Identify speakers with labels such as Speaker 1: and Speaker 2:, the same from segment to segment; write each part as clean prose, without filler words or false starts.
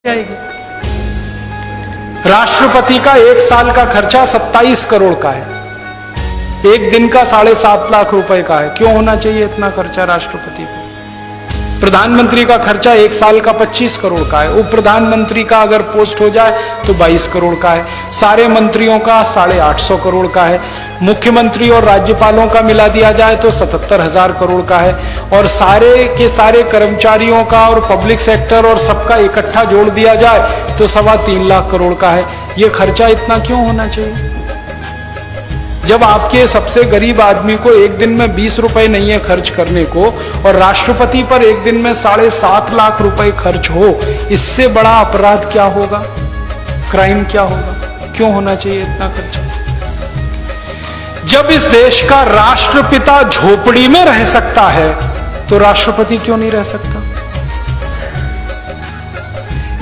Speaker 1: जाएगी। राष्ट्रपति का एक साल का खर्चा 27 करोड़ का है, एक दिन का 7.5 लाख रुपए का है। क्यों होना चाहिए इतना खर्चा राष्ट्रपति को? प्रधानमंत्री का खर्चा एक साल का 25 करोड़ का है, उप प्रधानमंत्री का अगर पोस्ट हो जाए तो 22 करोड़ का है, सारे मंत्रियों का 850 करोड़ का है, मुख्यमंत्री और राज्यपालों का मिला दिया जाए तो 77,000 करोड़ का है, और सारे के सारे कर्मचारियों का और पब्लिक सेक्टर और सबका इकट्ठा जोड़ दिया जाए तो 3.25 लाख करोड़ का है। यह खर्चा इतना क्यों होना चाहिए? जब आपके सबसे गरीब आदमी को एक दिन में 20 रुपए नहीं है खर्च करने को, और राष्ट्रपति पर एक दिन में 7.5 लाख रुपए खर्च हो, इससे बड़ा अपराध क्या होगा? क्राइम क्या होगा? क्यों होना चाहिए इतना खर्चा? जब इस देश का राष्ट्रपिता झोपड़ी में रह सकता है तो राष्ट्रपति क्यों नहीं रह सकता?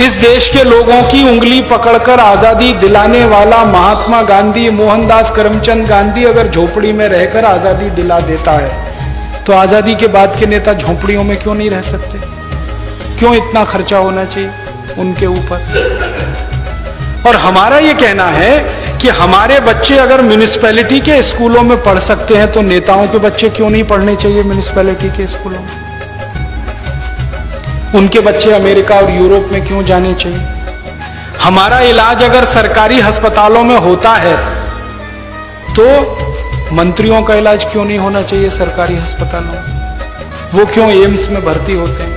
Speaker 1: इस देश के लोगों की उंगली पकड़कर आजादी दिलाने वाला महात्मा गांधी, मोहनदास करमचंद गांधी अगर झोपड़ी में रहकर आजादी दिला देता है तो आजादी के बाद के नेता झोपड़ियों में क्यों नहीं रह सकते? क्यों इतना खर्चा होना चाहिए उनके ऊपर? और हमारा यह कहना है कि हमारे बच्चे अगर म्युनिसिपैलिटी के स्कूलों में पढ़ सकते हैं तो नेताओं के बच्चे क्यों नहीं पढ़ने चाहिए म्युनिसिपैलिटी के स्कूलों में? उनके बच्चे अमेरिका और यूरोप में क्यों जाने चाहिए? हमारा इलाज अगर सरकारी अस्पतालों में होता है तो मंत्रियों का इलाज क्यों नहीं होना चाहिए सरकारी अस्पतालों में? वो क्यों एम्स में भर्ती होते हैं?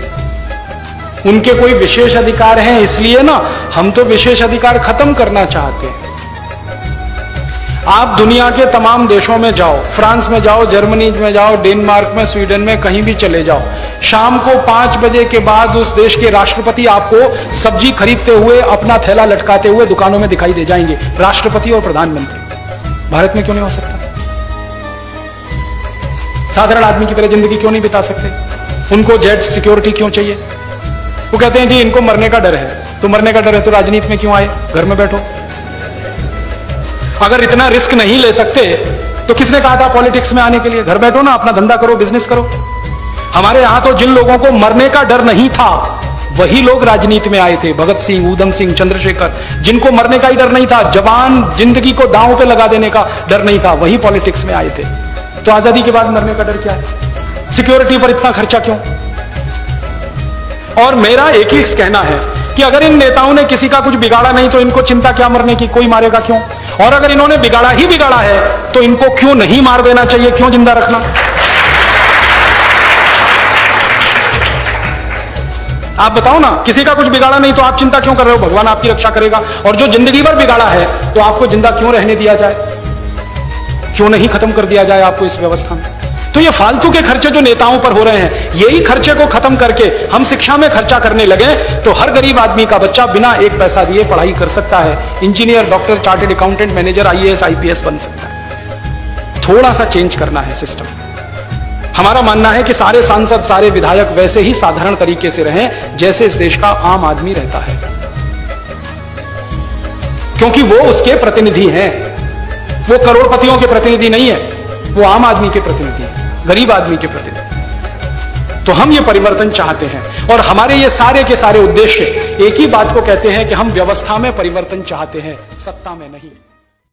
Speaker 1: उनके कोई विशेष अधिकार हैं इसलिए ना, हम तो विशेष अधिकार खत्म करना चाहते हैं। आप दुनिया के तमाम देशों में जाओ, फ्रांस में जाओ, जर्मनी में जाओ, डेनमार्क में, स्वीडन में, कहीं भी चले जाओ, शाम को 5 बजे के बाद उस देश के राष्ट्रपति आपको सब्जी खरीदते हुए, अपना थैला लटकाते हुए दुकानों में दिखाई दे जाएंगे। राष्ट्रपति और प्रधानमंत्री भारत में क्यों नहीं हो सकता? साधारण आदमी की तरह जिंदगी क्यों नहीं बिता सकते? उनको जेट सिक्योरिटी क्यों चाहिए? वो कहते हैं जी इनको मरने का डर है। तो मरने का डर है तो राजनीति में क्यों आए? घर में बैठो। अगर इतना रिस्क नहीं ले सकते तो किसने कहा था पॉलिटिक्स में आने के लिए? घर बैठो ना, अपना धंधा करो, बिजनेस करो। हमारे यहां तो जिन लोगों को मरने का डर नहीं था वही लोग राजनीति में आए थे। भगत सिंह, ऊधम सिंह, चंद्रशेखर, जिनको मरने का ही डर नहीं था, जवान जिंदगी को दांव पे लगा देने का डर नहीं था, वही पॉलिटिक्स में आए थे। तो आजादी के बाद मरने का डर क्या है? सिक्योरिटी पर इतना खर्चा क्यों? और मेरा एक ही कहना है कि अगर इन नेताओं ने किसी का कुछ बिगाड़ा नहीं तो इनको चिंता क्या मरने की? कोई मारेगा क्यों? और अगर इन्होंने बिगाड़ा ही बिगाड़ा है तो इनको क्यों नहीं मार देना चाहिए? क्यों जिंदा रखना? आप बताओ ना, किसी का कुछ बिगाड़ा नहीं तो आप चिंता क्यों कर रहे हो? भगवान आपकी रक्षा करेगा। और जो जिंदगी भर बिगाड़ा है तो आपको जिंदा क्यों रहने दिया जाए? क्यों नहीं खत्म कर दिया जाए आपको इस व्यवस्था में? तो ये फालतू के खर्चे जो नेताओं पर हो रहे हैं, यही खर्चे को खत्म करके हम शिक्षा में खर्चा करने लगे तो हर गरीब आदमी का बच्चा बिना एक पैसा दिए पढ़ाई कर सकता है, engineer, doctor, chartered accountant, manager, IAS, IPS बन सकता है। थोड़ा सा चेंज करना है सिस्टम। हमारा मानना है कि सारे सांसद, सारे विधायक वैसे ही साधारण तरीके से रहें जैसे इस देश का आम आदमी रहता है, क्योंकि वो उसके प्रतिनिधि हैं। वो करोड़पतियों के प्रतिनिधि नहीं है, वो आम आदमी के प्रतिनिधि है, गरीब आदमी के प्रतिनिधि। तो हम ये परिवर्तन चाहते हैं और हमारे ये सारे के सारे उद्देश्य एक ही बात को कहते हैं कि हम व्यवस्था में परिवर्तन चाहते हैं, सत्ता में नहीं।